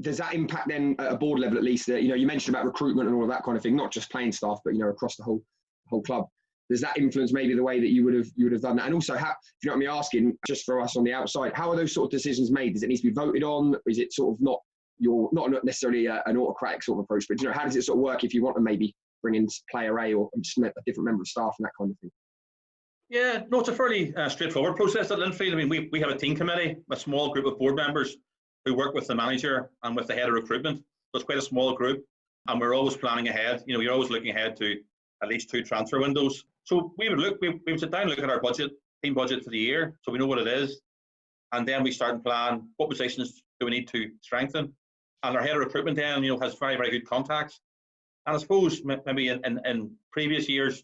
does that impact then at a board level, at least, that, you mentioned about recruitment and all of that kind of thing, not just playing staff, but, across the whole club? Does that influence maybe the way that you would have done that? And also, how, if you know what me asking, just for us on the outside, how are those sort of decisions made? Does it need to be voted on? Is it sort of not necessarily an autocratic sort of approach, but how does it sort of work if you want to maybe bring in player A or just a different member of staff and that kind of thing? Yeah, no, it's a fairly straightforward process at Linfield. I mean, we have a team committee, a small group of board members who work with the manager and with the head of recruitment. So it's quite a small group, and we're always planning ahead. You're always looking ahead to at least 2 transfer windows. So we would sit down and look at our budget, team budget for the year, so we know what it is, and then we start and plan what positions do we need to strengthen. And our head of recruitment then, has very, very good contacts. And I suppose maybe in previous years,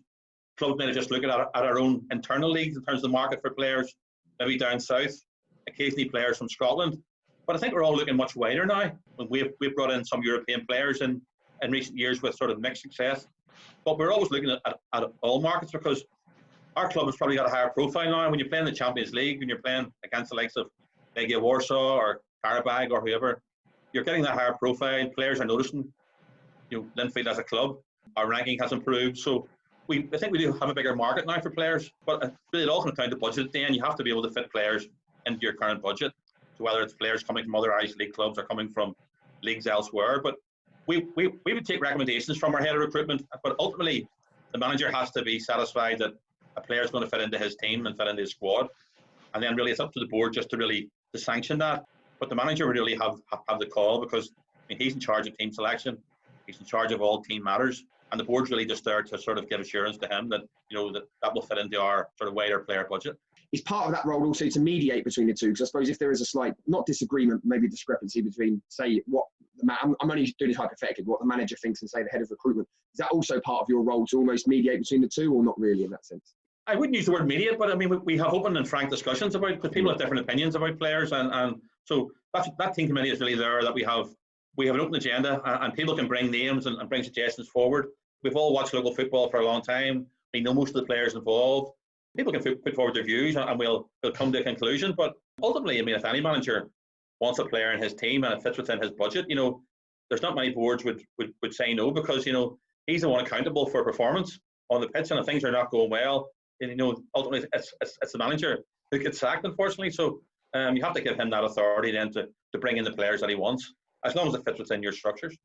clubs may have just looked at our own internal leagues in terms of the market for players, maybe down south, occasionally players from Scotland. But I think we're all looking much wider now. We've brought in some European players in recent years with sort of mixed success. But we're always looking at all markets, because our club has probably got a higher profile now. When you're playing the Champions League, when you're playing against the likes of Legia Warsaw or Karabag or whoever, you're getting that higher profile. Players are noticing, Linfield as a club. Our ranking has improved. So I think we do have a bigger market now for players. But it all comes down to budget. Then you have to be able to fit players into your current budget. So whether it's players coming from other Irish League clubs or coming from leagues elsewhere. But we would take recommendations from our head of recruitment, but ultimately the manager has to be satisfied that a player is going to fit into his team and fit into his squad, and then really it's up to the board just to sanction that. But the manager would really have the call, because he's in charge of team selection, he's in charge of all team matters, and the board's really just there to sort of give assurance to him that that will fit into our sort of wider player budget. Is part of that role also to mediate between the two? Because I suppose if there is a slight, not disagreement, maybe discrepancy between, say, what I'm only doing this hypothetically, what the manager thinks and, say, the head of recruitment, is that also part of your role to almost mediate between the two, or not really in that sense? I wouldn't use the word mediate, but I mean, we have open and frank discussions about, because people have different opinions about players, and so that team committee is really there, that we have an open agenda, and people can bring names and bring suggestions forward. We've all watched local football for a long time. We know most of the players involved. People can put forward their views, and we'll come to a conclusion. But ultimately, I mean, if any manager wants a player in his team and it fits within his budget, there's not many boards would say no, because he's the one accountable for performance on the pitch, and if things are not going well, ultimately it's the manager who gets sacked, unfortunately. So you have to give him that authority then to bring in the players that he wants, as long as it fits within your structures.